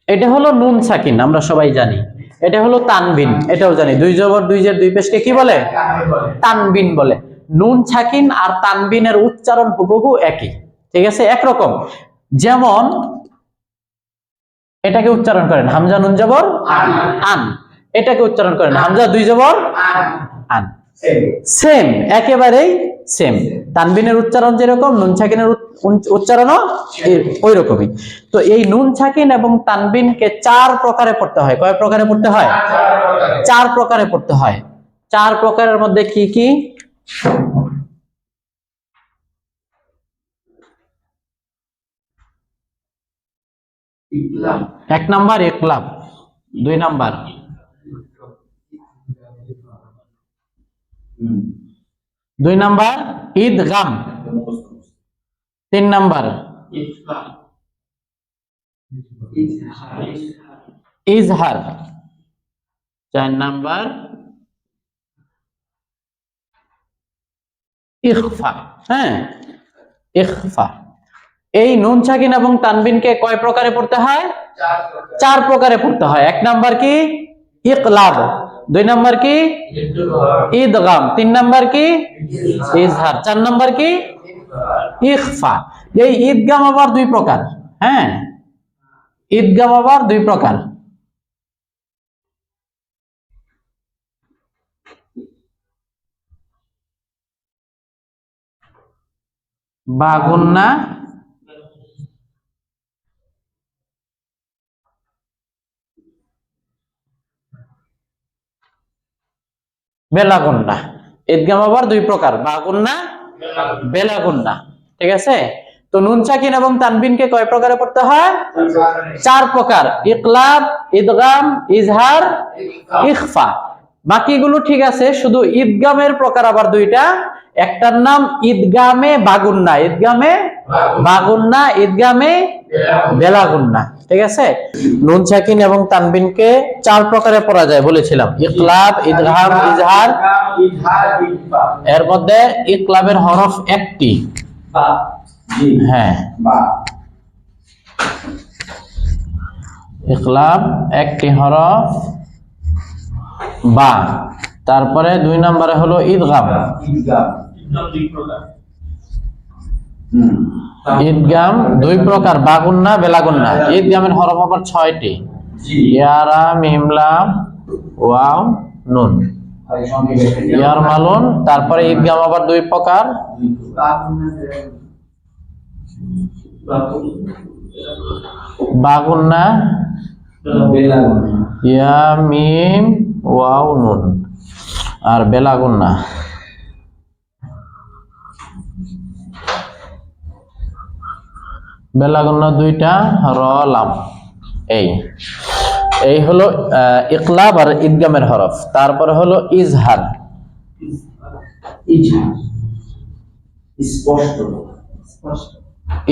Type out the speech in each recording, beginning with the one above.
এটা হলো নুন সাকিন, আমরা সবাই জানি। এটা হলো তানবিন, এটাও জানি। দুই জবর দুই জের দুই পেশকে কি বলে? তানবিন বলে। নুন সাকিন আর তানবিনের উচ্চারণ হুবহু একই, ঠিক আছে, একরকম। যেমন এটাকে উচ্চারণ করেন হামজা নুন জবর আন, এটাকে উচ্চারণ করেন হামজা দুই জবর আন, সেম, একেবারেই সেম। তানবিনের উচ্চারণ যেরকম, নুন সাকিনের উচ্চারণও ওই রকমই। তো এই নুন সাকিন এবং তানবিনকে 4 প্রকারে পড়তে হয়। কয় প্রকারে পড়তে হয়? 4 প্রকারে পড়তে হয়। 4 প্রকারের মধ্যে কি কি? এক নাম্বার ইকলাব, 2 নাম্বার ঈদগাম, 3 নাম্বার ইজহার, 4 নাম্বার ইখফা। হ্যাঁ, ইখফা। এই নুন সাকিন এবং তানবিনকে কয় প্রকারে পড়তে হয়? 4 প্রকারে পড়তে হয়। 1 নাম্বার কি? ইকলাব, 2 নাম্বার কি? ইদগাম, 3 নাম্বার কি? ইজহার, 4 নাম্বার কি? ইখফা। এই ঈদগাম আবার 2 প্রকার। হ্যাঁ, ঈদগাম আবার 2 প্রকার। বা গুন্না বেলা গুন্না। ঈদগাম আবার 2 প্রকার, বা গুন্না বেলা গুন্না, ঠিক আছে। তো নুন সাকিন এবং তানবিনকে কয় প্রকারে পড়তে হয়? 4 প্রকার, ইকলাব, ইদগাম, ইজহার, ইখফা। বাকিগুলো ঠিক আছে, শুধু ঈদগামের প্রকার আবার 2টা। একটার নাম ঈদগামে বাগুন্না, ঈদগামে বাগুন্না, ঈদগামে বেলাগুন্না, ঠিক আছে। নুন সাকিন এবং তানবিনকে 4 প্রকারে পড়া যায় বলেছিলাম, ইকলাব, ইদগাম, ইজহার। এর মধ্যে ইকলাবের হরফ একটি, হ্যাঁ, ইকলাব একটি হরফ বা। তারপরে 2 নম্বরে হলো ইদগাম। ঈদগাম 2 প্রকার, বাগুন্না, বেলাগুন্না। ঈদগামের হরফ আবার 6টি, ইয়া, রা, মিম, লাম, ওয়াও, নুন, ইয়ার মালুন। তারপরে ঈদগাম আবার 2 প্রকার, বাগুন্না, ইয়া, মিম, ওয়াও, নুন, আর বেলাগুন্না। বেলাগুন্না 2টা, র, লাম। এই হলো ইকলাব আর ঈদগামের হরফ। তারপরে হলো ইজহার।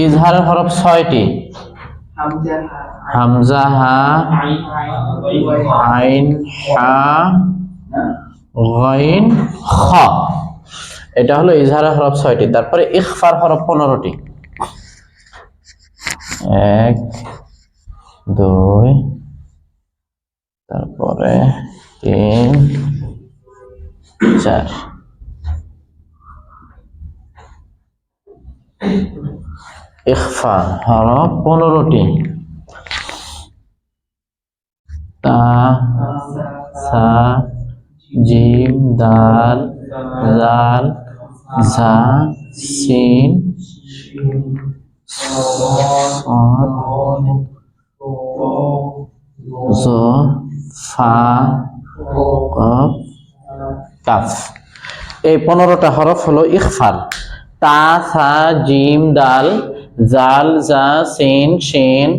ইজহারের হরফ 6টি, হামজা, হা, আইন, হা, গাইন, খ। এটা হলো ইজহারের হরফ 6টি। তারপরে ইখফার হরফ 15টি, 1, 2, তারপরে 3, 4। ইখফা হরফ 15টি, তা, সা, জিম, দাল, জাল, ঝা, সিন, صاد জ, ফা, কফ, কাফ। এই 15টা হরফ হলো ইখফার। তা, সা, জিম, দাল, জাল, জা, সিন, শিন,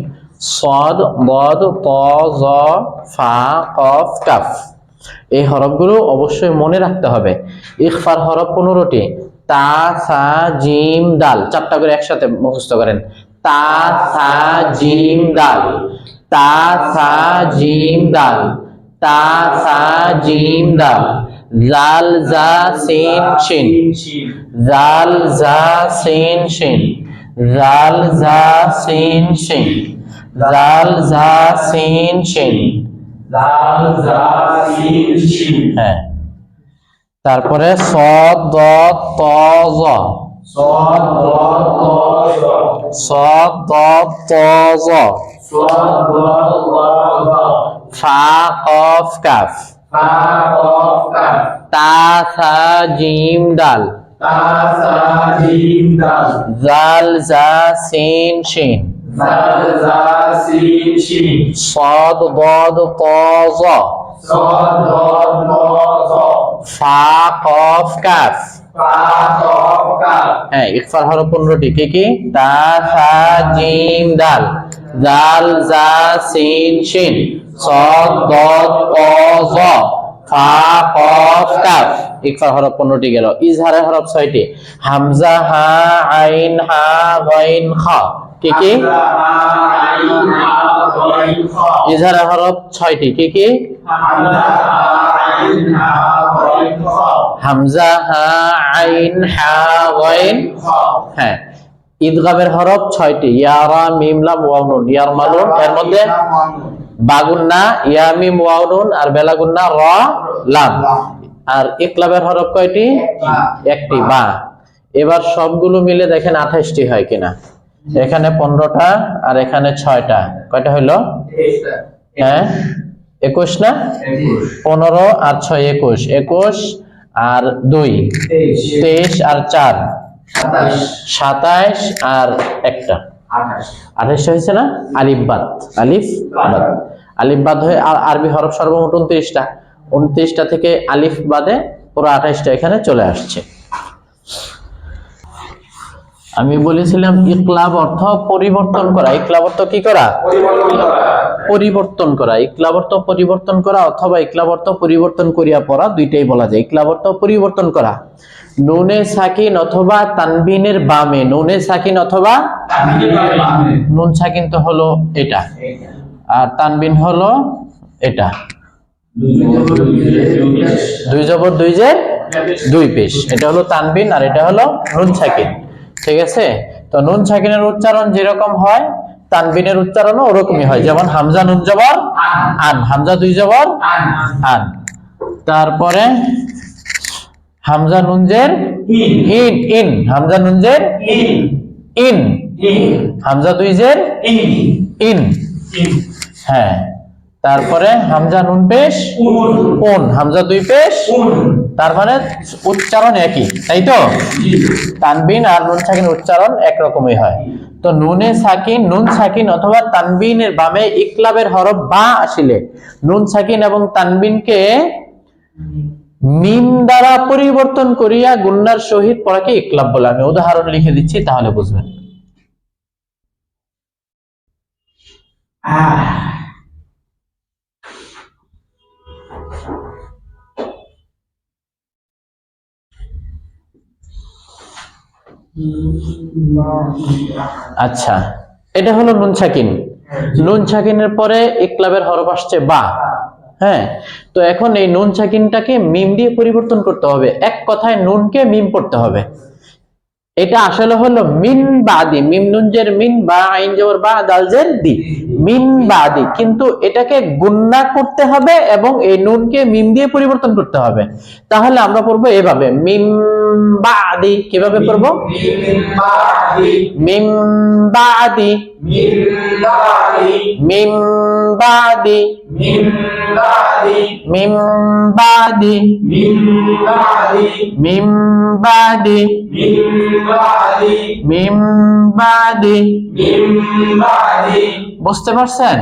صاد, ضاد, ত, জ, ফা, কফ, কাফ। এই হরফগুলো অবশ্যই মনে রাখতে হবে। ইখফার হরফ 15টি, তা, সা, জিম, দাল। 4টা করে একসাথে মুখস্থ করেন। তা, সা, জিম, দাল, তা, সা, জিম, দাল, তা, সা, জিম, দাল। জাল, জা, সিন, শিন, জাল, জা, সিন, শিন, জাল, জা, সিন, শিন, জাল জা সিন শিন, জাল জা সিন শিন, হ্যাঁ। তারপরে সদ দদ ত জ, সদ দদ ত জ, সদ দদ ত জ, সদ দদ ত জ, ফা কফ কাফ, ফা কফ কাফ, তা সা জিম দাল, তা সা জিম দাল, জাল জা সিন শিন, জাল জা সিন শিন, صاد ضاد طا ظا সদ দদ ত জ, ফা কফ কাফ, ফা কফ কাফ, হ্যাঁ। ইকফার হরফ 15টি কি কি? তা সা জিম দাল, জাল জা সিন শিন, صاد ضاد طا ظا ফা কফ কাফ। ইকফার হরফ 15টি গেল। ইজহারের হরফ 6টি, হামজা হা আইন হা গাইন খা, কি কি? হামজা হা আইন হা গাইন খ, ইজহারের হরফ 6টি কি কি? হামজা হা আইন হা গাইন খ, হামজা হা আইন হা গাইন, খ, হ্যাঁ। ইদগামের হরফ 6টি, ইয়া রা মিম লাম ওয়াও নুন, ইয়ার মালুন, এর মধ্যে বাগুন্না ইয়া মিম ওয়াও নুন আর বেলাগুন্না র লাম। আর ইকলাবের হরফ কয়টি? একটি, বা। এবার সবগুলো মিলে দেখেন 28টি হয় কিনা। এখানে 15টা আর এখানে 6টা, কয়টা হইলো? হ্যাঁ 21 না? 15 আর 6 21, 21 আর 2 23 আর 4 27 আর একটা 28 হয়েছে না? আলিফ বাদ, আলিফ বাদ, আলিফ বাদ হয়ে আরবি হরফ সর্বমোট 29টা, 29টা থেকে আলিফ বাদে পুরো 28টা এখানে চলে আসছে। আমি বলেছিলাম ইকলাব অর্থ পরিবর্তন করা। ইকলাব অর্থ কি করা? পরিবর্তন করা। ইকলাব অর্থ পরিবর্তন করা অথবা ইকলাব অর্থ পরিবর্তন করিয়া পড়া, দুইটাই বলা যায়। ইকলাব অর্থ পরিবর্তন করা, নুনে সাকিন অথবা তানবিনের বামে, নুনে সাকিন অথবা নুন সাকিন তো হলো এটা, আর তানবিন হলো এটা, দুই জবর দুই জের দুই পেশ, এটা হলো তানবিন আর এটা হলো নুন সাকিন। ঠিক আছে? তো নুন সাকিনের উচ্চারণ যেরকম হয় তানবিনের উচ্চারণও ওরকমই হয়। যেমন হামজা নুন জবর আন, হামজা দুই জবর আন। তারপরে হামজা নুন জের ইন, ইন, হামজা নুন জের ইন, হামজা দুই জের ইন, হ্যাঁ। তারপরে হামজা নুন পেশ উন, হামজা দুই পেশ, তার মানে উচ্চারণ একই, তাই তো? তানবিন আর নুন সাকিন উচ্চারণ একরকমই হয়। তো নুনে সাকিন, নুন সাকিন অথবা তানবিনের বামে ইকলাবের হরফ বা আসিলে নুন সাকিন এবং তানবিনকে মিম দ্বারা পরিবর্তন করিয়া গুন্নার সহিত পড়াকে ইকলাব বলে। আমি উদাহরণ লিখে দিচ্ছি তাহলে বুঝবেন। আচ্ছা, এটা হলো নুন সাকিন। নুন সাকিনের পরে ইকলাবের হরফ আসছে বা, হ্যাঁ। তো এখন এই নুন সাকিনটাকে মিম দিয়ে পরিবর্তন করতে হবে, এক কথায় নুনকে মিম পড়তে হবে। এটা আসলে হলো মিন বাদি, মিম নুন জের মিন, বা আইন জবর বা, দাল জের দি, মিন বাদি। কিন্তু এটাকে গুন্না করতে হবে এবং এই নুনকে মিম দিয়ে পরিবর্তন করতে হবে। তাহলে আমরা পড়বো এভাবে, মিম বাদি। কিভাবে পড়বো? মিম বাদি, মিম বাদি, মিম বাদি, মিম বাদি, মিম বাদি। বুঝতে পারছেন?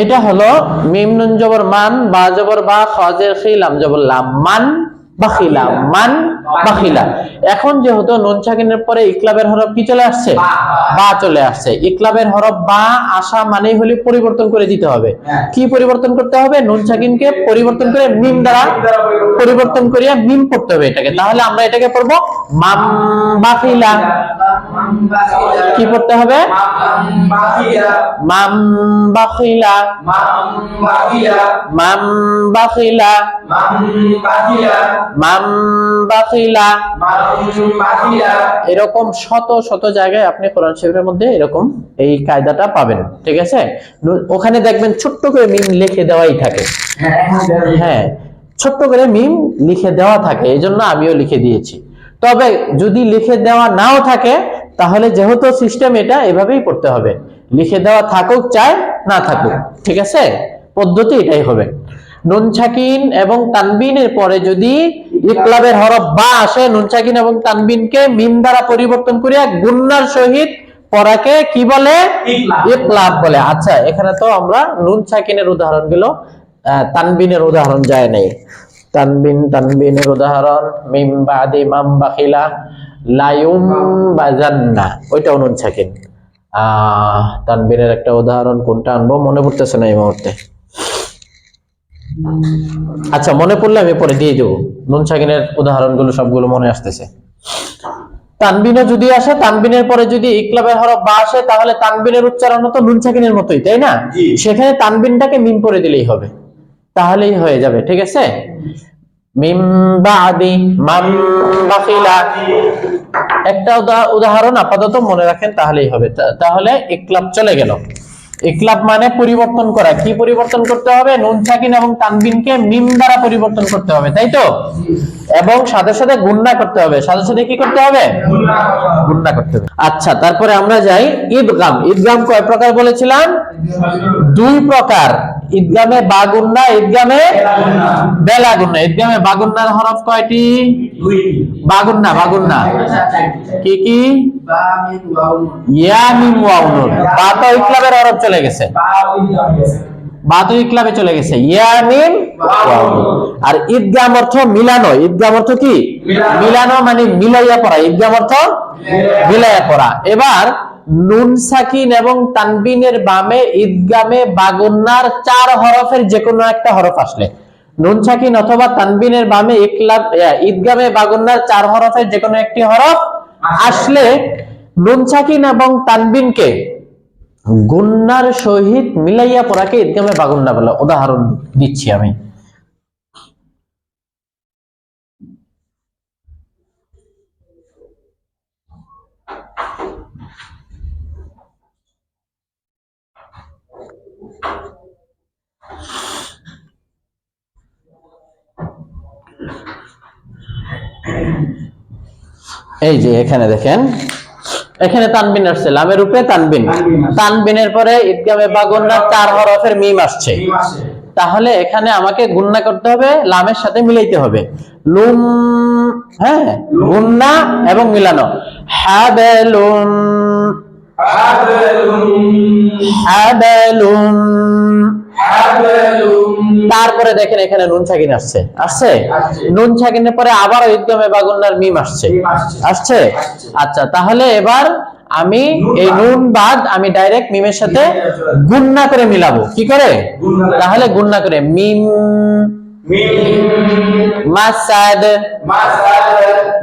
এটা হলো মিম নুন জবর মান, বা জবর বা, খ জের খি, লাম জবর লাম, মান বাখিলা, মান বাখিলা। এখন যেহেতু নুন সাকিনের পরে ইকলাবের হরফ কি চলে আসছে? বা চলে আসছে। ইকলাবের হরফ বা আসা মানেই হলে পরিবর্তন করে দিতে হবে। কি পরিবর্তন করতে হবে? নুন সাকিনকে পরিবর্তন করে মিম দ্বারা পরিবর্তন করিয়া মিম পড়তে হবে এটাকে। তাহলে আমরা এটাকে পড়বো মাম বাখিলা, কি পড়তে হবে? মাম বাখিলা, মাম বাখিলা, মাম বাখিলা। এরকম শত শত জায়গায় আপনি কোরআন শরীফের মধ্যে এরকম এই কায়দাটা পাবেন, ঠিক আছে? ওখানে দেখবেন ছোট্ট করে মিম লিখে দেওয়াই থাকে। হ্যাঁ, ছোট্ট করে মিম লিখে দেওয়া থাকে, এই জন্য আমিও লিখে দিয়েছি। তবে যদি লিখে দেওয়া নাও থাকে তাহলে যেহেতু সিস্টেম এটা, এভাবেই পড়তে হবে, লিখে দেওয়া থাকুক চাই না থাকুক, ঠিক আছে? পদ্ধতি এটাই হবে। নুন সাকিন এবং তানবিনের পরে যদি ইকলাবের হরফ বা আসে, নুন সাকিন এবং তানবিনকে মিম দ্বারা পরিবর্তন করিয়া গুন্নার সহিত পড়াকে কি বলে? ইকলাব বলে। আচ্ছা, এখানে তো আমরা নুন সাকিনের উদাহরণগুলো, তানবিনের উদাহরণ যায় নাই। তানবিনের উদাহরণ মিম বাদি মাম বাখিলা, লায়ুম বাজান্না, ওইটাও নুন সাকিন। তানবিনের একটা উদাহরণ কোনটা আনবো মনে পড়তেছে না এই মুহূর্তে। আচ্ছা, মনে পড়লে আমি পরে দিয়ে দেবো। নুন সাকিনের উদাহরণগুলো সবগুলো মনে আসতেছে। তানবিনও যদি আসে, তানবিনের পরে যদি ইকলাবের হরফ বা আসে, তাহলে তানবিনের উচ্চারণ তো নুন সাকিনের মতোই, তাই না? সেখানে তানবিনটাকে মিম পরে দিলেই হবে, তাহলেই হয়ে যাবে, ঠিক আছে? মিম বাদি মাম বাখিলা, একটা উদাহরণ আপাতত মনে রাখেন তাহলেই হবে। তাহলে ইকলাব চলে গেল। ইকলাব মানে পরিবর্তন করা। কি পরিবর্তন করতে হবে? নুন সাকিন এবং তানবিনকে মিম দ্বারা পরিবর্তন করতে হবে, তাই তো? এবং সাথে সাথে গুণনা করতে হবে। সাথে সাথে কি করতে হবে? গুণনা করতে হবে। আচ্ছা, তারপরে আমরা যাই ইদগাম। ইদগাম কয় প্রকার বলেছিলাম? 2 প্রকার। ইদগামে বাগুন্না, ইদগামে বেলা গুন্না। ইদগামে বাগুন্নার হরফ কয়টি? 2টি। বাগুন্না, বাগুন্না কি কি? ইয়া মিম ওয়াও নুন। বা তো ইকলাবের হরফ চলে গেছে, বা তো ইকলাবে চলে গেছে, ইয়া মিম ওয়াও নুন। আর ঈদগাম অর্থ মিলানো। ঈদগাম অর্থ কি? মিলানো, মানে মিলাইয়া পড়া। ঈদগাম অর্থ মিলাইয়া পড়া। এবার নুন সাকিন এবং তানবিনের বামে ঈদগামে বাগুন্নার 4 হরফের যে কোনো একটা হরফ আসলে, নুন সাকিন অথবা তানবিনের বামে ঈদগামে বাগুন্নার 4 হরফের যে কোনো একটি হরফ আসলে নুন সাকিন এবং তানবিনকে গুন্নার সহিত মিলাইয়া পড়াকে ঈদগামে বাগুন্না বলে। উদাহরণ দিচ্ছি আমি। এই যে এখানে দেখেন, এখানে তানবিন আসছে, লামের উপরে তানবিন। তানবিনের পরে ঈদগামে বাগুন্নার 4 হরফের মিম আসছে। তাহলে এখানে আমাকে গুন্না করতে হবে, লামের সাথে মিলাইতে হবে। লুম, হ্যাঁ, গুন্না এবং মিলানো। হাবালুম, হাবালুম, তারপরে দেখেন এখানে নুন সাকিন আসছে, আসছে। নুন সাকিনের পরে আবার ঈদগামে বাগুন্নার মিম আসছে, আসছে। আচ্ছা, তাহলে এবার আমি এই নুন বাদ আমি ডাইরেক্ট মিমের সাথে গুন্না করে মিলাবো। কি করে? তাহলে গুন্না করে মিম মাসাদ,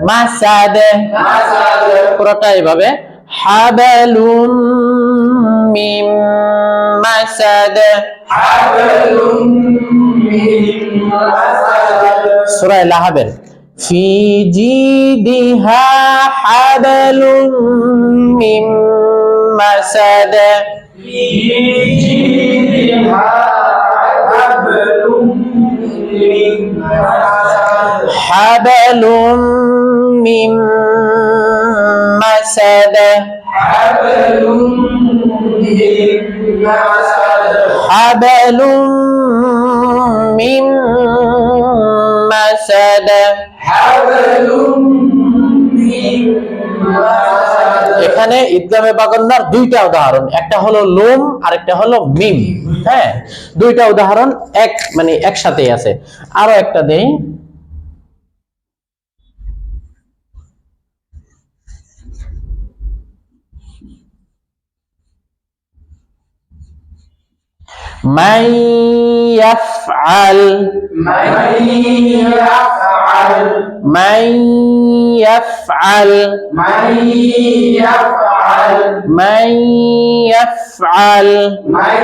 মাসাদ, পুরোটা এইভাবে হাবালুম মিম মাসাদ। সূরা লাহাবের ফি জিদিহা হাবালুম মিম মাসাদ, ফি জিদিহা হাবালুম মিম মাসাদ, হাবালুম মিম মাসাদ, হাবালুম মিম মাসাদ, হাবালুম মিম মাসাদ, হাবালুম মিম মাসাদ। এখানে ঈদগামে বাগুন্নার 2টা উদাহরণ, একটা হলো লুম আর একটা হলো মিম। হ্যাঁ, 2টা উদাহরণ মানে একসাথেই আছে। আরো একটা দেই। মান ইয়াফআল, মান ইয়াফআল من يفعل من يفعل من يفعل من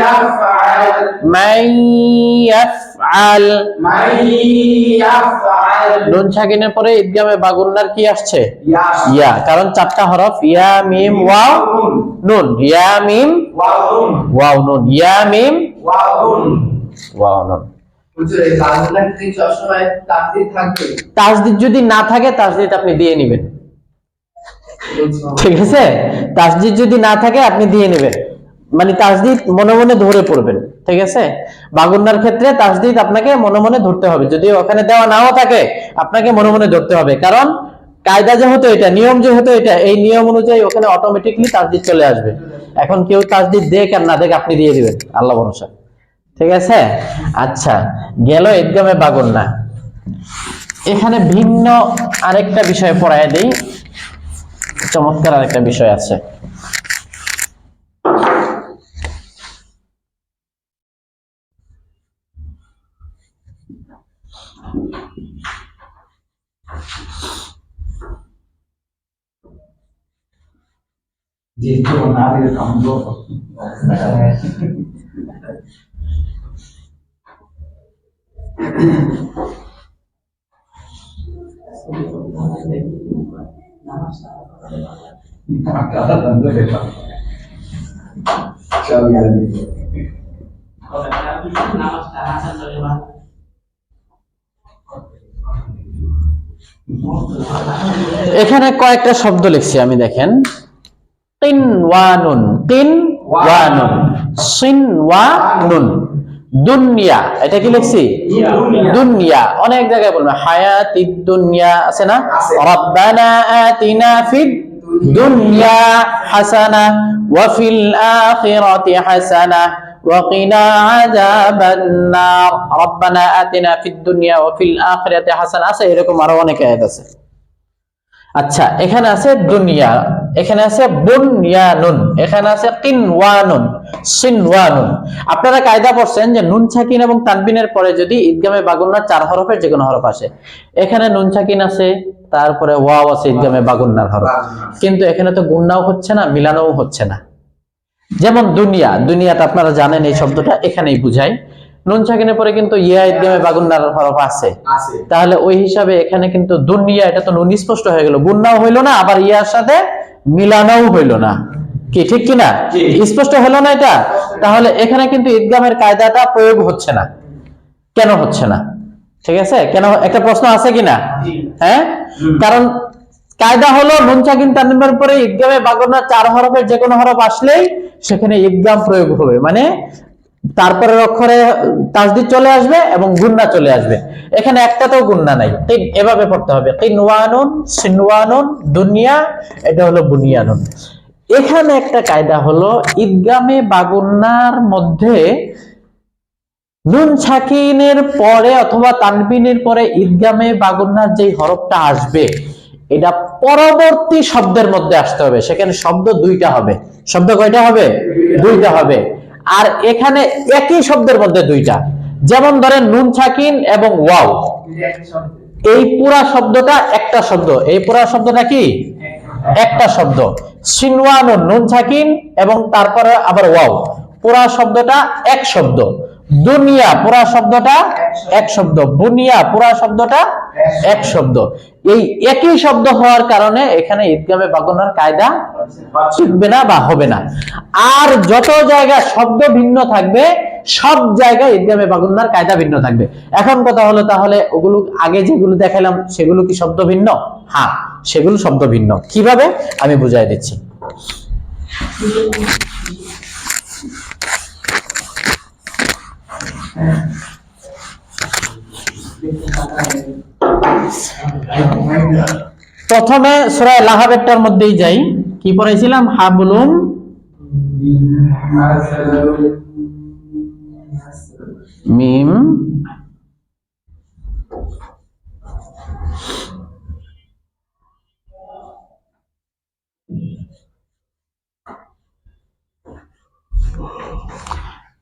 يفعل من يفعل من يفعل নুন সাকিনের পরে ইদগামে বাগুন্নার কি আসছে? يس ইয়া, কারণ চারটা হরফ ইয়া মিম ওয়াও নুন, ইয়া মিম وهم ওয়াও নুন, ইয়া মিম وهم ওয়াও নুন। হুজুর এই বাংলা কি সবসময় তাকদীর থাকবে? তাসদিদ যদি না থাকে তাসদিদ আপনি দিয়ে নেবেন, ঠিক আছে? তাসদিদ যদি না থাকে আপনি দিয়ে নেবেন, মানে তাসদিদ মনে মনে ধরে পড়বেন, ঠিক আছে? বাগুন্নার ক্ষেত্রে তাসদিদ আপনাকে মনে মনে ধরতে হবে, যদি ওখানে দেওয়া নাও থাকে আপনাকে মনে মনে ধরতে হবে, কারণ কায়দা যেহেতু এটা, নিয়ম যেহেতু এটা, এই নিয়ম অনুযায়ী ওখানে অটোমেটিকলি তাসদিদ চলে আসবে। এখন কেউ তাসদিদ দেখ আর না দেখ আপনি দিয়ে দিবেন, আল্লাহ ভরসা, ঠিক আছে? আচ্ছা, গেল ইদগামে বাগুন্না। এখানে ভিন্ন আরেকটা বিষয় পড়ায় দেই, চমৎকার আরেকটা বিষয় আছে। যেহেতু না দিলে কামড়ো चल यार এখানে কয়েকটা শব্দ লিখছি আমি, দেখেন, কিনওয়ানুন, কিনওয়ানুন, সিনওয়ানুন, দুনিয়া, এটা কি লিখছি? দুনিয়া। অনেক জায়গায় বলবে হায়াতিদ দুনিয়া, আছে না? রব্বানা আতিনা ফিদ দুনিয়া হাসানা ওয়া ফিল আখিরাতি হাসানা ওয়া কিনা আযাবান নার। রব্বানা আতিনা ফিদ দুনিয়া ওয়া ফিল আখিরাতি হাসানা, আছে এরকম আরো অনেক আয়াত আছে। আচ্ছা, এখানে আছে দুনিয়া, এখানে আছে বুনয়ানুন, এখানে আছে কিনওয়ানুন, সিনওয়ানুন। আপনারা কায়দা পড়ছেন যে নুন সাকিন এবং তানবিনের পরে যদি ইদগামে বাগুন্নার চার হরফের যে কোনো হরফ আসে, এখানে নুন সাকিন আছে, তারপরে ওয়াও আছে ইদগামে বাগুন্নার হরফ, কিন্তু এখানে তো গুন্নাও হচ্ছে না, মিলানোও হচ্ছে না। যেমন দুনিয়া, দুনিয়াটা আপনারা জানেন এই শব্দটা এখানেই বুঝায়, নুন সাকিনের পরে কিন্তু ইয়া ইদগামে বাগুন্নার হরফ আছে, তাহলে ওই হিসাবে এখানে কিন্তু দুনিয়া, এটা তো নুন স্পষ্ট হয়ে গেল, গুন্নাও হইলো না, আবার ইয়ার সাথে মিলানোও হইলো না, কি ঠিক কিনা? স্পষ্ট হলো না এটা? তাহলে এখানে কিন্তু ইদগামের কায়দাটা প্রয়োগ হচ্ছে না। কেন হচ্ছে না? ঠিক আছে, কেন? একটা প্রশ্ন আছে কিনা? হ্যাঁ, কারণ কায়দা হলো নুন সাকিন তানবিনের পরে ইদগামে বাগুন্নার চার হরফের যে কোনো হরফ আসলেই সেখানে ইদগাম প্রয়োগ হবে, মানে তারপরের অক্ষরে তাসদিদ চলে আসবে এবং গুন্না চলে আসবে। এখানে একটাতেও গুন্না নাই, ঠিক এভাবে পড়তে হবে, কিনওয়ানুন, সিনওয়ানুন, দুনিয়া, এটা হলো বুনিয়ানুন। এখানে একটা কায়দা হলো ইদগামে বাগুন্নার মধ্যে নুন সাকিনের পরে অথবা তানবিনের পরে ইদগামে বাগুন্নার যে হরফটা আসবে এটা পরবর্তী শব্দের মধ্যে আসতে হবে, সেখানে শব্দ দুইটা হবে। শব্দ কয়টা হবে? দুইটা হবে। আর এখানে একই শব্দের মধ্যে দুইটা, যেমন ধরেন নুন সাকিন এবং ওয়াও, এই পুরা শব্দটা একটা শব্দ, এই পুরা শব্দটা কি একটা শব্দ। সিনওয়ানুন, নুন সাকিন এবং তারপরে আবার ওয়াও, পুরা শব্দটা এক শব্দ। দুনিয়া পুরা শব্দটা এক শব্দ, বুনিয়া পুরা শব্দটা এক শব্দ। এই একই শব্দ হওয়ার কারণে এখানে ইদগামে বাগুন্নার কায়দা শিখবে না বা হবে না। আর যত জায়গায় শব্দ ভিন্ন থাকবে সব জায়গায় ইদগামে বাগুন্নার কায়দা ভিন্ন থাকবে। এখন কথা হলো, তাহলে ওগুলো আগে যেগুলো দেখালাম সেগুলো কি শব্দ ভিন্ন? হ্যাঁ, সেগুলো শব্দ ভিন্ন। কিভাবে আমি বুঝাই দিচ্ছি। প্রথমে সূরা লাহাবেরটার মধ্যেই যাই, কি পড়াইছিলাম? হাবলুম মিম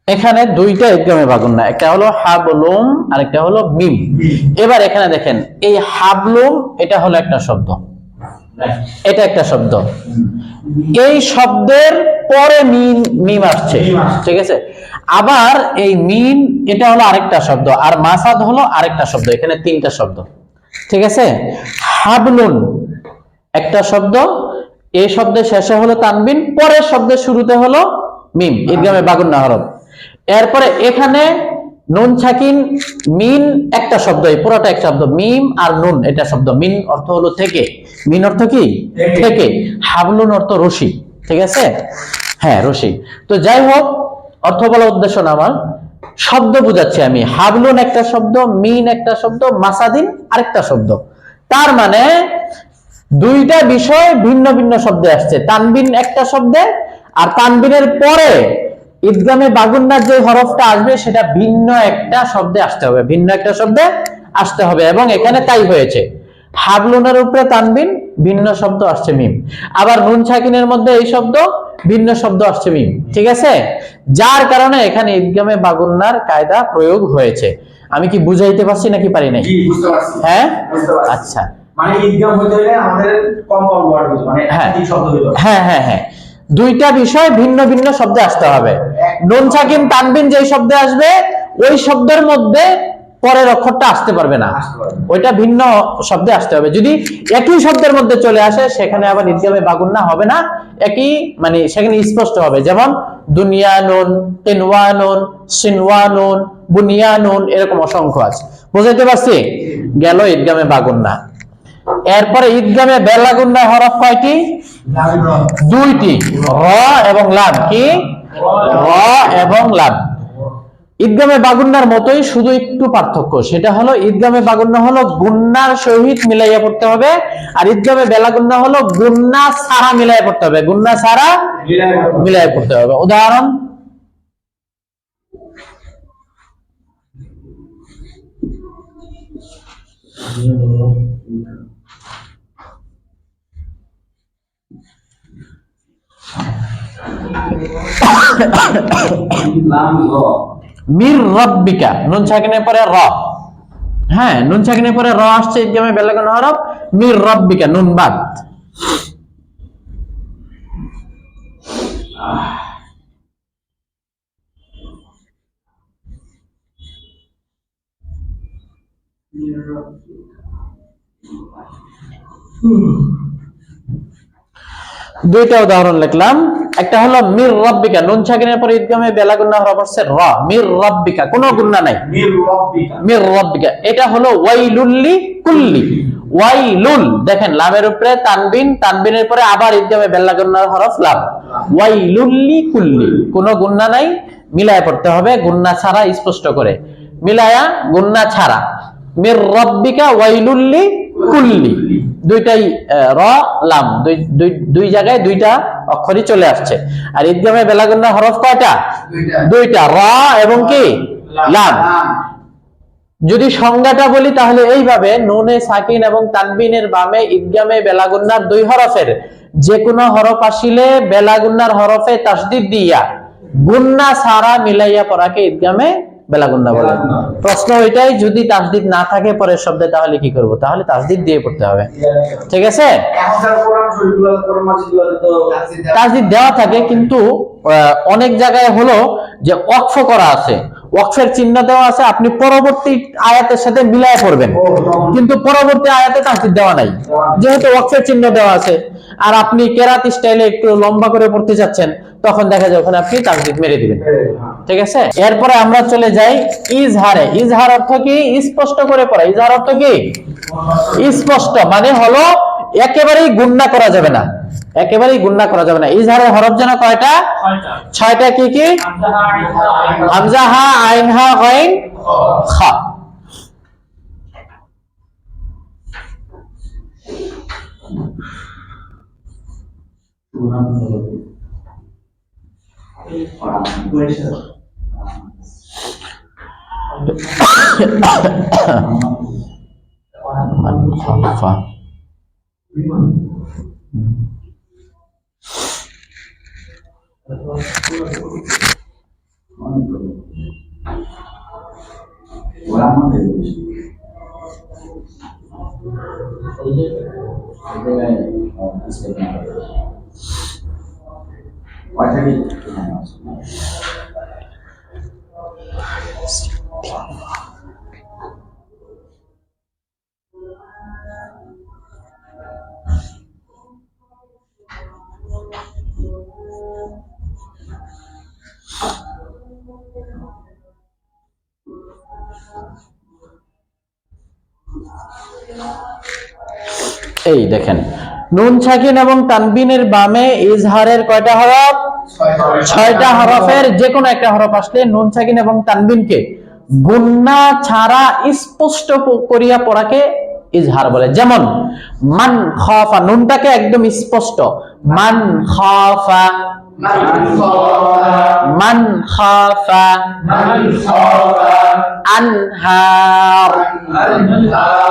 এখানে দুইটা ইদগামে বাগুন্না, একটা হলো হাবলুম আর একটা হলো মিম। এবার এখানে দেখেন এই হাবলুম এটা হলো একটা শব্দ, এটা একটা শব্দ, এই শব্দের পরে মিম মিম আসছে, ঠিক আছে। আবার এই মিম এটা হলো আরেকটা শব্দ, আর মাসাদ হলো আরেকটা শব্দ, এখানে তিনটা শব্দ, ঠিক আছে। হাবলুন একটা শব্দ, এই শব্দের শেষে হলো তানবিন, পরের শব্দের শুরুতে হলো মিম, ইদগামে বাগুন্না হরফ। এরপরে এখানে নুন সাকিন মিন একটা শব্দ, এই পুরোটা এক শব্দ, মিম আর নুন এটা শব্দ। মিন অর্থ হলো থেকে, মিন অর্থ কি থেকে, হাবলুন অর্থ রশি, ঠিক আছে, হ্যাঁ রশি। তো যাই হোক, অর্থ বলার উদ্দেশ্য না আমার, শব্দ বুঝাচ্ছি আমি। হাবলুন একটা শব্দ, মিন একটা শব্দ, মাসাদিন আরেকটা শব্দ। তার মানে দুইটা বিষয় ভিন্ন ভিন্ন শব্দে আসছে। তানবিন একটা শব্দে, আর তানবিনের পরে ইদগামে বাগুন্নার যে হরফটা আসবে সেটা ভিন্ন একটা শব্দে আসতে হবে, ভিন্ন একটা শব্দে আসতে হবে, এবং এখানে তাই হয়েছে। হাবলুনের উপরে তানবিন, ভিন্ন শব্দ আসছে মিম। আবার নুন সাকিনের মধ্যে এই শব্দ, ভিন্ন শব্দ আসছে মিম, ঠিক আছে। যার কারণে এখানে ইদগামে বাগুন্নার কায়দা প্রয়োগ হয়েছে। আমি কি বুঝাইতে পারছি নাকি পারি নাই? বুঝতে পারছি। হ্যাঁ, বুঝতে পারছি। আচ্ছা, মানে ইদগাম হইতে হলে আমাদের কম্পাউন্ড ওয়ার্ড হইতে, মানে একাধিক শব্দ হইতে হবে। হ্যাঁ হ্যাঁ হ্যাঁ, দুইটা বিষয় ভিন্ন ভিন্ন শব্দে আসতে হবে। নুন সাকিন তানবিন যেই শব্দে আসবে ওই শব্দের মধ্যে পরের অক্ষরটা আসতে পারবে না, ওইটা ভিন্ন শব্দে আসতে হবে। যদি একই শব্দের মধ্যে চলে আসে সেখানে আবার ইদগামে বাগুন্না হবে না, একই মানে সেখানে স্পষ্ট হবে। যেমন দুনিয়ানুন, কিনওয়ানুন, সিনওয়ানুন, বুনিয়ানুন, এরকম অসংখ্য আছে। বুঝাইতে পারছি? গেল ইদগামে বাগুন্না। এরপরে ইদগামে বেলাগুন্না হরফ কয়টি? দুইটি, র এবং লাম। কি? র এবং লাম। ইদগামে বাগুন্নার মতোই, শুধু একটু পার্থক্য, সেটা হলো ইদগামে বাগুন্না হলো গুন্নার সহিত মিলাইয়া পড়তে হবে, আর ইদগামে বেলাগুন্না হলো গুন্না ছাড়া মিলাইয়া পড়তে হবে, গুন্না ছাড়া মিলাইয়া পড়তে হবে। উদাহরণ: মির রব্বিকা, নুন সাকিনের পরে র, হ্যাঁ নুন সাকিনের পরে র আসছে ইদগামে বেলাগুন্না হরফ। মির রব্বিকা নুন বাদ। দুইটা উদাহরণ লিখলাম। একটা হলো মির রব্বিকা, নুন সাকিনের পরে ইদগামে বেলাগুন্না হরফ হচ্ছে র, মির রব্বিকা, কোনো গুন্না নাই, মির রব্বিকা। এটা হলো ওয়াইলুল্লি কুল্লি, ওয়াইলুল, দেখেন লামের উপরে তানবিন, তানবিনের পরে আবার ইদগামে বেলাগুন্নার হরফ লাম, ওয়াইলুল্লি কুল্লি, কোনো গুন্না নাই, মিলায় পড়তে হবে, গুন্না ছাড়া, স্পষ্ট করে মিলায়া, গুন্না ছাড়া। মির রব্বিকা ওয়াইলুল্লি কুল্লি, দুইটাই র লাম, দুই জায়গায় দুইটা অক্ষরই চলে আসছে। আর ইদগামে বেলাগুন্না হরফ কয়টা? দুইটা, র এবং কি লাম। যদি সংজ্ঞাটা বলি তাহলে এইভাবে: নুনে সাকিন এবং তানবিনের বামে ইদগামে বেলাগুন্নার দুই হরফের যে কোনো হরফ আসিলে বেলাগুন্নার হরফে তাসদীদ দিয়া গুন্না ছাড়া মিলাইয়া পড়াকে ইদগামে বেলাগুন্না বলে। প্রশ্ন ওইটাই, যদি তাসদীদ না থাকে পরের শব্দে তাহলে কি করব? তাহলে তাসদীদ দিয়ে পড়তে হবে, ঠিক আছে। তাসদীদ দেওয়া থাকে, কিন্তু অনেক জায়গায় হলো যে ওয়াকফ করা আছে, ওয়াকফের চিহ্ন দেওয়া আছে, আপনি পরবর্তী আয়াতের সাথে মিলায় পড়বেন, কিন্তু পরবর্তী আয়াতে তাসদীদ দেওয়া নাই, যেহেতু ওয়াকফের চিহ্ন দেওয়া আছে। আর আপনি কেরাত স্টাইলে একটু লম্বা করে পড়তে যাচ্ছেন, তখন দেখা যায় ওখানে আপনি তাসদীদ মেরে দিবেন, ঠিক আছে। এরপরে আমরা চলে যাই ইজহারে। ইজহার অর্থ কি? স্পষ্ট করে পড়া। ইজহার অর্থ কি? স্পষ্ট, মানে হলো একেবারেই গুন্না করা যাবে না, একেবারেই গুন্না করা যাবে না। ইজহারের হরফ যেন কয়টা? ছয়টা। কি কি? হামজা, হা, আইন, হা, গাইন, খা। এই দেখেন, নুন সাকিন এবং তানবিনের বামে ইজহারের কয়টা হরফ? 6টা হরফের যে কোনো একটা হরফ আসলে নুন সাকিন এবং তানবিনকে গুন্না ছাড়া স্পষ্ট করিয়া পড়াকে ইজহার বলে। যেমন মান খাফা, নুনটাকে একদম স্পষ্ট, মান খাফা, মান খাফা, আনহার,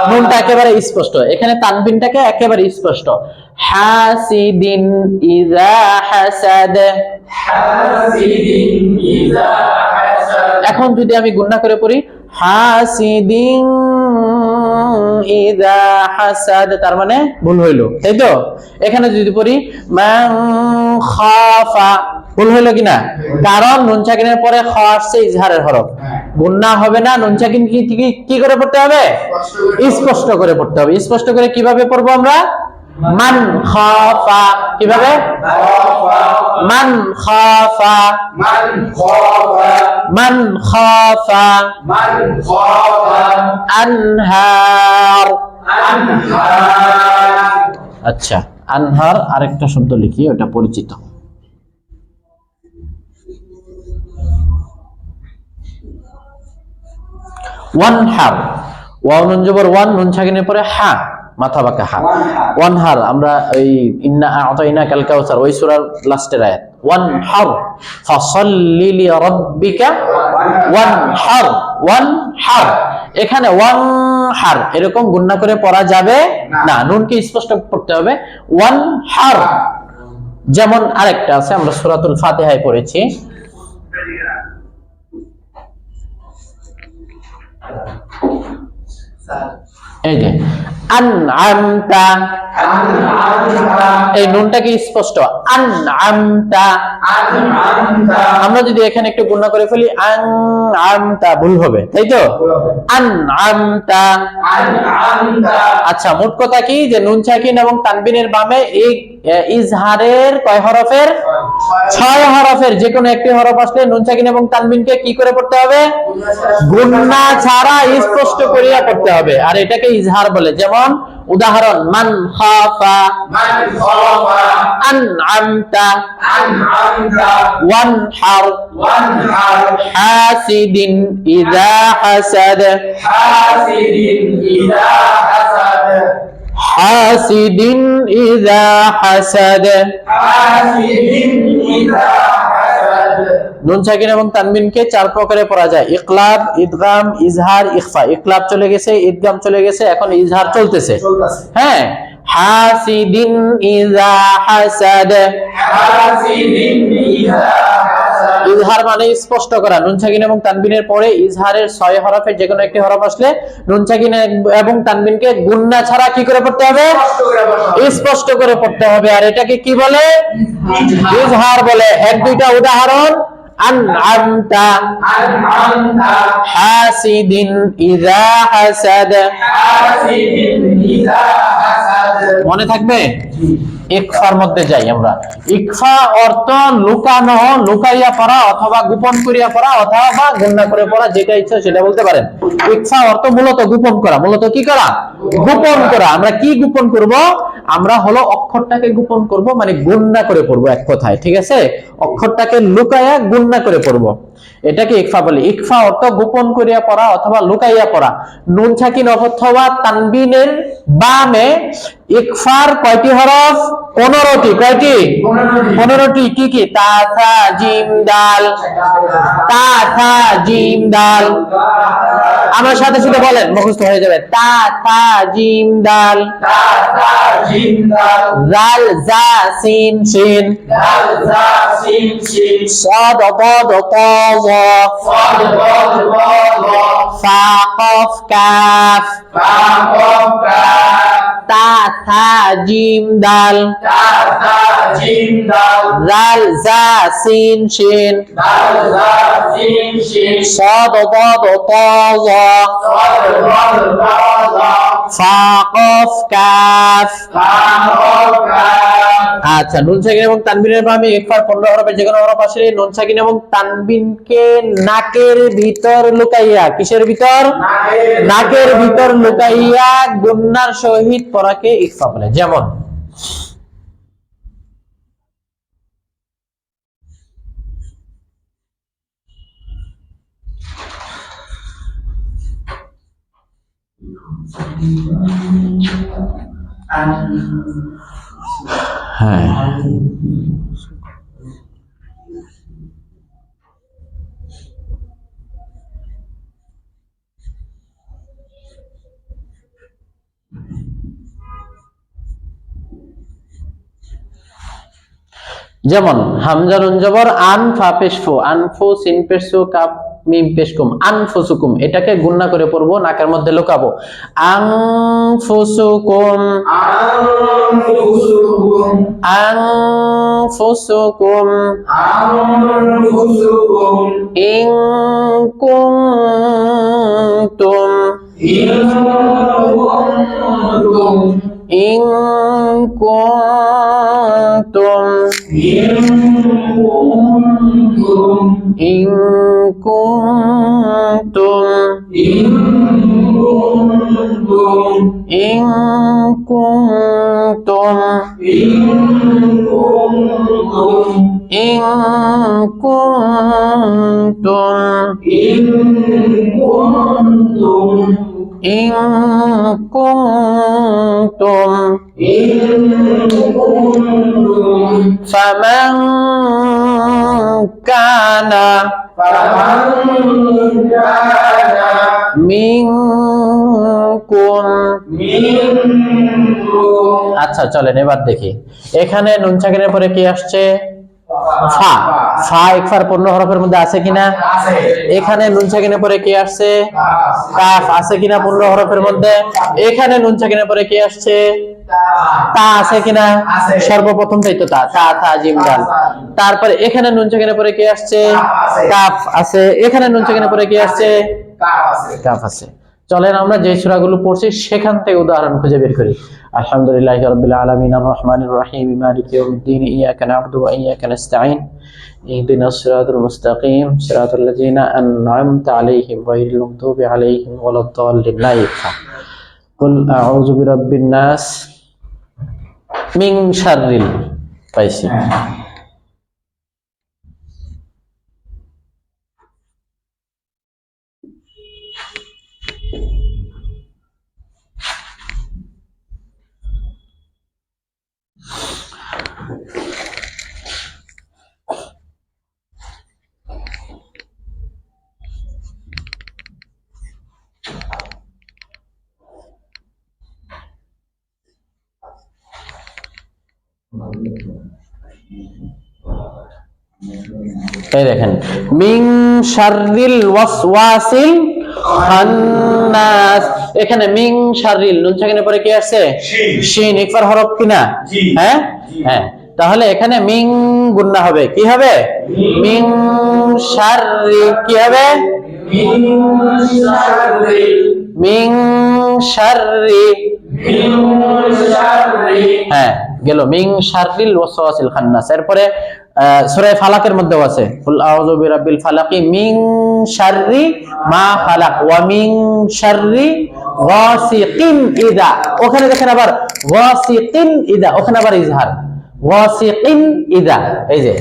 নুনটা একেবারে স্পষ্ট। এখানে তানবিনটাকে একেবারে স্পষ্ট, হাসিদিন ইযা হাসাদ, এখন যদি আমি গুণনা করে পড়ি হাসিদিন ইযা হাসাদ, তার মানে ভুল হইলো, তাই তো? এখানে যদি পড়ি মান খাফা, ভুল হইলো কিনা? কারণ নুন সাকিনের পরে খ আসছে, ইজহারের হরফ, গুণনা হবে না। নুন সাকিন কি করে পড়তে হবে? স্পষ্ট করে পড়তে হবে। স্পষ্ট করে কিভাবে পড়বো আমরা? মান খাফা, কিভাবে? মান খাফা, মান খাফা, আনহার। আচ্ছা, আনহার আরেকটা শব্দ লিখি, ওটা পরিচিত। ওয়ানহার, ওয়াও নুন জবর ওয়ান, নুন সাকিনের পরে হা, মাথা বাঁকা হা, ওয়ানহার। আমরা ওই ইন্না আ'তাইনাকাল কাউসার ওই সূরার লাস্টের আয়াত, ওয়ানহার ফাসাল্লি লিরাব্বিকা ওয়ানহার, ওয়ানহার। এখানে ওয়ানহার এরকম গুণনা করে পড়া যাবে না, নুনকে স্পষ্ট পড়তে হবে, ওয়ানহার। যেমন আরেকটা আছে, আমরা সূরাতুল ফাতিহায় পড়েছি, এই যে আনআমতা, এই নুনটা কি স্পষ্ট, আনআমতা। আমরা যদি এখানে একটু গুণনা করে ফেলি আনআমতা, ভুল হবে, তাই তো? আনআমতা। আচ্ছা, মোট কথা কি যে নুন সাকিন এবং তানবিনের বামে এই ইজহারের কয় হরফের? 6 হরফের যে কোনো একটি হরফ আসলে নুন সাকিন এবং তানবিনকে কি করে পড়তে হবে? গুণনা ছাড়া স্পষ্ট করিয়া পড়তে হবে, আর এটাকে ইজহার বলে। যেমন উদাহরণ, মান খাফা, আনআমতা, ওয়ানহার, হাসিদিন ইযা হাসাদ, হাসিদিন ইযা হাসাদ। নুন সাকিন এবং তানবিনকে 4 প্রকারে পড়া যায়, ইকলাব, ইদগাম, ইজহার, ইখফা। ইকলাব চলে গেছে, ইদগাম চলে গেছে, এখন ইজহার চলতেছে। হ্যাঁ, হাসিদিন ইযা হাসাদ, ইজহার মানে স্পষ্ট করা। নুন সাকিন এবং তানবিনের পরে ইজহারের 6 হরফের যে কোনো একটি হরফ আসলে নুন সাকিন এবং তানবিনকে গুণনা ছাড়া কি করে পড়তে হবে? স্পষ্ট করে পড়তে হবে, আর এটাকে কি বলে? ইজহার বলে। এক দুইটা উদাহরণ, আনআমতা, হাসিদিন ইযা হাসাদ। মনে থাকবে? ইকফার মধ্যে যাই আমরা। ইকফা অর্থ লুকানো, লুকাইয়া পড়া অথবা গোপন করিয়া পড়া অথবা গুণনা করে পড়া, যেটা ইচ্ছা সেটা বলতে পারেন। ইকফা অর্থ মূলত গোপন করা। মূলত কি করা? গোপন করা। আমরা কি গোপন করব? আমরা হলো অক্ষরটাকে গোপন করব, মানে গুণনা করে পড়বো এক কথায়, ঠিক আছে? অক্ষরটাকে লুকাইয়া গুণনা করে পড়বো, এটাকে ইকফা বলে। ইকফা অর্থ গোপন করিয়া পড়া অথবা লুকাইয়া পড়া। নুন সাকিন অথবা তানবিনের বামে ইকফার কয়টি হরফ? 15টি। কয়টি? 15টি। কি কি? তা, থা, জিম, দাল। তা, থা, জিম, দাল। আমার সাথে সাথে বলেন, মুখস্থ হয়ে যাবে। তা, থা, জিম, দাল। জাল, জা, সিন, শিন। সিন সিন صاد ضاد طا ظا صاد ضاد ضا ظا فا قاف كاف فا قاف كاف تا ثا جيم دال تا ثا جيم دال ذال زا سين شين دال زا سين شين صاد ضاد طا ظا صاد ضاد ضا ظا فا قاف كاف فا قاف كاف আচ্ছা, নুন সাকিন এবং তানবিনের ভাবে ইকফার 15 হরফে যে কোনো হরফ আসলে নুন সাকিন এবং তানবিনকে নাকের ভিতর লুকাইয়া, কিসের ভিতর? নাকের ভিতর লুকাইয়া গুন্নার সহিত পড়াকে ইকফা বলে। যেমন হ্যাঁ যেমন হামজা নুন জবর আন ফা পেশ ফু, আনফু সিন পেশ সু কাফ মিম পেশ কুম, আনফুসুকুম, এটাকে গুণনা করে পড়বো, নাকের মধ্যে লুকাবো। আনফুসুকুম أنفسكم আনফুসুকুম أنفسكم ইন কুনতুম إن كنتم ইন কুনতুম إن كنتم ইন কুনতুম إن كنتم ইন কুনতুম إن كنتم ইন কুনতুম إن ইন كنتم কুনতুম إن كنتم فمن كان فمن كان منكم منكم আচ্ছা চলেন এবার দেখি, এখানে নুন সাকিনের পরে কি আসছে? ফা। ফা ইকফার 15 হরফের মধ্যে আছে কিনা? আছে এখানে নুন সাকিনের পরে কি আসছে? কাফ আছে কিনা 15 হরফের মধ্যে? এখানে নুন সাকিনের পরে কি আসছে? তা আছে কিনা? আছে। সর্বপ্রথম তাই তো তা, তা থা জিম দাল। তারপরে এখানে নুন সাকিনের পরে কি আসছে? কাফ আছে। এখানে নুন সাকিনের পরে কি আসছে? কাফ আছে কাফ আছে। চলেন আমরা যে সূরাগুলো পড়ছি সেখান থেকে উদাহরণ খুঁজে বের করি। আলহামদুলিল্লাহি রাব্বিল আলামিন আর রহমানির রহিম মালিকি ইয়াউমিদ্দিন ইয়াকা না'বুদু ওয়া ইয়াকা নাস্তাঈন ইহদিনাস সিরাতাল মুস্তাকিম সিরাতাল লাযিনা আন'আমতা আলাইহিম গায়রিল মাগদুবি আলাইহিম ওয়ালাদ-দাল্লিন। লা ইয়াকফা। কুল আউযু বিরাব্বিন নাস মিন শাররিল, পাইছি। এই দেখেন মিন শাররিল ওয়াসওয়াসিল খান্নাস, এখানে মিন শাররিল নুন সাকিনের পরে কি আছে? শিন ইকফার হরফ কিনা? হ্যাঁ হ্যাঁ, তাহলে এখানে মিন গুন্না হবে, কি হবে? মিন শাররি, কি হবে? মিন শাররি মিন শাররি, মিন শাররি হ্যাঁ গেল মিন শাররিল ওয়াসওয়াসিল খান্নাস। এরপরে সূরা ফালাকের মধ্যেও আছে কুল আউযু বিরাব্বিল ফালাকি মিন শাররি মা ফালাক ওয়া মিন শাররি গাসিকিন ইযা, ওখানে দেখেন আবার গাসিকিন ইযা, ওখানে আবার ইজহার গাসিকিন ইযা। এই যে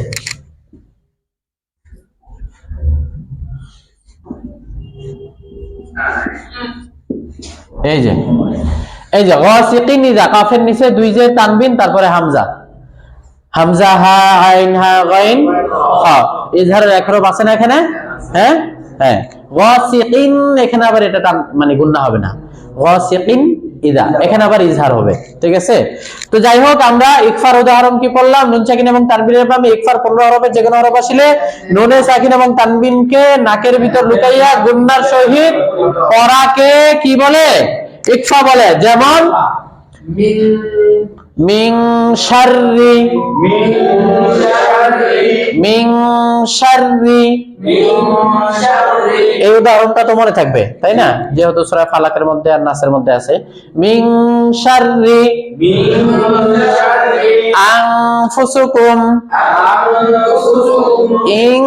এই যে এই যে গাসিকিন ইযা, কাফের নিচে দুই যে তানবিন, তারপরে হামজা, হামজা হা আইন হা গাইন হা, ইজহারের এক হরফ আছে না এখানে? হ্যাঁ হ্যাঁ, গাসিকিন, এখানে আবার এটা মানে গুন্না হবে না, গাসিকিন ইদা, এখানে আবার ইজহার হবে, ঠিক আছে। তো যাই হোক, আমরা ইকফার উদাহরণ কি পড়লাম? নুন সাকিন এবং তানবিনের বামে ইকফার 15 হরফে যে কোনো হরফ আসলে নুনে সাকিন এবং তানবিনকে নাকের ভিতর লুকাইয়া গুন্নার সহিত পড়াকে কি বলে? ইকফা বলে। যেমন মিন শাররি, মিন শাররি, এই উদাহরণটা তো মনে থাকবে, তাই না? যেহেতু সূরা ফালাকের মধ্যে আর নাসের মধ্যে আছে। মিন শাররি আনফুসুকুম ইন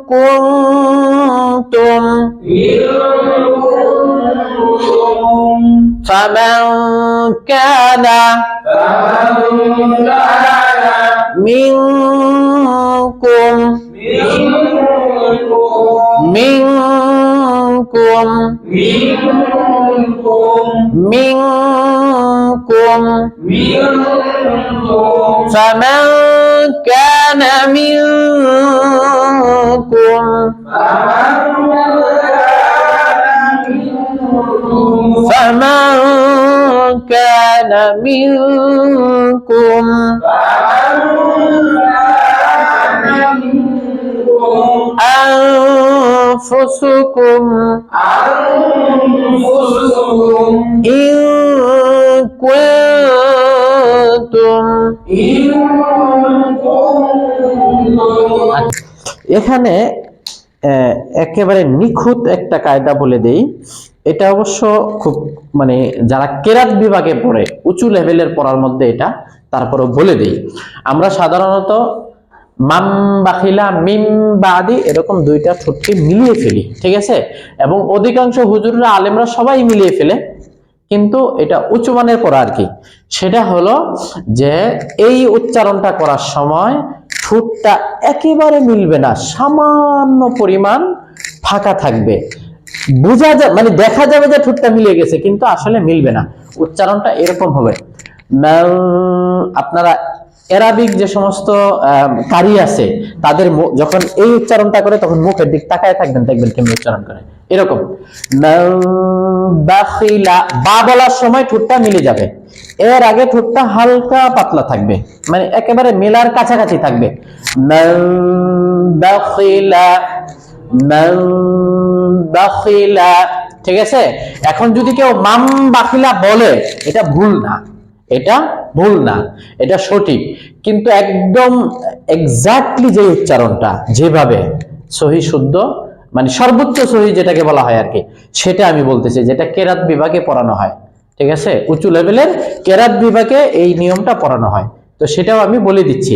কুনতুম ফামান কানা মিনকুম মিনকুম মিনকুম ফামান কানা মিনকুম فمن كان منكم أنفسكم إن كنتم এখানে একেবারে নিখুঁত একটা কায়দা বলে দেই। এটা অবশ্য খুব মানে যারা কেরাত বিভাগে পড়ে, উঁচু লেভেলের পড়ার মধ্যে এটা, তারপরেও বলে দেই। আমরা সাধারণত মাম বাখিলা মিম বাদি এরকম দুইটা ঠোঁটকে মিলিয়ে ফেলি, ঠিক আছে। এবং অধিকাংশ হুজুররা আলেমরা সবাই মিলিয়ে ফেলে, কিন্তু এটা উঁচু মানের পড়া আর কি। সেটা হলো যে এই উচ্চারণটা করার সময় ঠোঁটটা একেবারে মিলবে না, সামান্য পরিমাণ ফাঁকা থাকবে। বোঝা যায়, মানে দেখা যাবে যে ঠোঁটটা মিলে গেছে, কিন্তু আসলে মিলবে না। উচ্চারণটা এরকম হবে। আপনারা অ্যারাবিক যে সমস্ত কারি আছে তাদের যখন এই উচ্চারণটা করে তখন মুখের দিক তাকায় থাকবেন, দেখবেন কেমন উচ্চারণ করে। এরকম বাখিলা, বা বলার সময় ঠোঁটটা মিলে যাবে, এর আগে ঠোঁটটা হালকা পাতলা থাকবে, মানে একেবারে মেলার কাছাকাছি থাকবে। বাখিলা, বাখিলা, ঠিক আছে। এখন যদি কেউ মাম বাখিলা বলে, এটা ভুল না, এটা ভুল না, এটা সঠিক, কিন্তু একদম এক্স্যাক্টলি যে উচ্চারণটা যেভাবে সহি শুদ্ধ, মানে সর্বোচ্চ সহি যেটাকে বলা হয় আর কি, সেটা আমি বলতেছি, যেটা কেরাত বিভাগে পড়ানো হয়, ঠিক আছে। উঁচু লেভেলের কেরাত বিভাগে এই নিয়মটা পড়ানো হয়, তো সেটাও আমি বলে দিচ্ছি।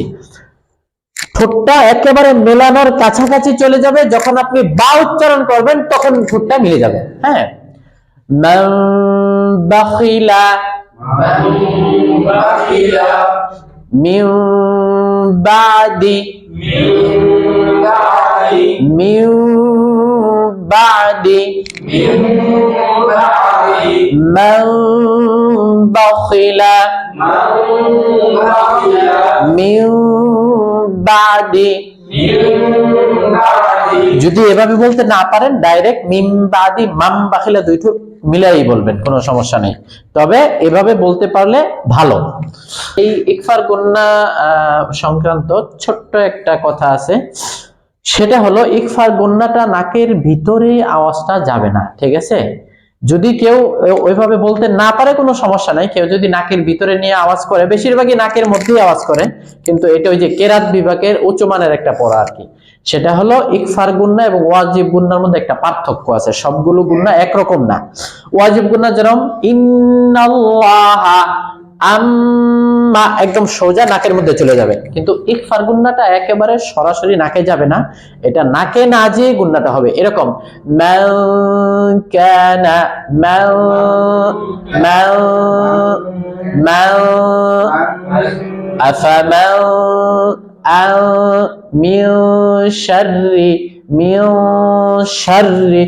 ঠোঁটটা একেবারে মেলানোর কাছাকাছি চলে যাবে, যখন আপনি বা উচ্চারণ করবেন তখন ঠোঁটটা মিলে যাবে। হ্যাঁ, মান বাখিলা মিন বাদি, মিন বাদি, মান বাখিলা মিন বাদি। যদি এভাবে বলতে না পারেন, ডাইরেক্ট মিম বাদি মাম বাখিলা দুইটো মিলাই বলবেন, কোনো সমস্যা নেই, তবে এভাবে বলতে পারলে ভালো। এই ইকফার গুন্না সংক্রান্ত ছোট্ট একটা কথা আছে, সেটা হলো ইকফার গুন্নাটা নাকের ভিতরে আওয়াজটা যাবে না, ঠিক আছে। যদি কেউ ওইভাবে বলতে না পারে কোনো সমস্যা নাই, কেউ যদি নাকের ভিতরে নিয়ে আওয়াজ করে, বেশিরভাগই নাকের মধ্যেই আওয়াজ করে, কিন্তু এটা ওই যে কেরাত বিভাগের উচ্চ মানের একটা পড়া আর কি। সেটা হলো ইকফার গুন্না এবং ওয়াজিব গুন্নার মধ্যে একটা পার্থক্য আছে, সবগুলো গুন্না একরকম না। ওয়াজিব গুন্না যেরকম ইন্নাল্লাহা, আম্মা একদম সোজা নাকের মধ্যে চলে যাবে, কিন্তু ইকফার গুন্নাটা একেবারে সরাসরি নাকে যাবে না, এটা নাকে না যেয়ে গুন্নাটা হবে এরকম। মান কানা, মান মান মান আফামান মিন শাররি, মিন শাররি,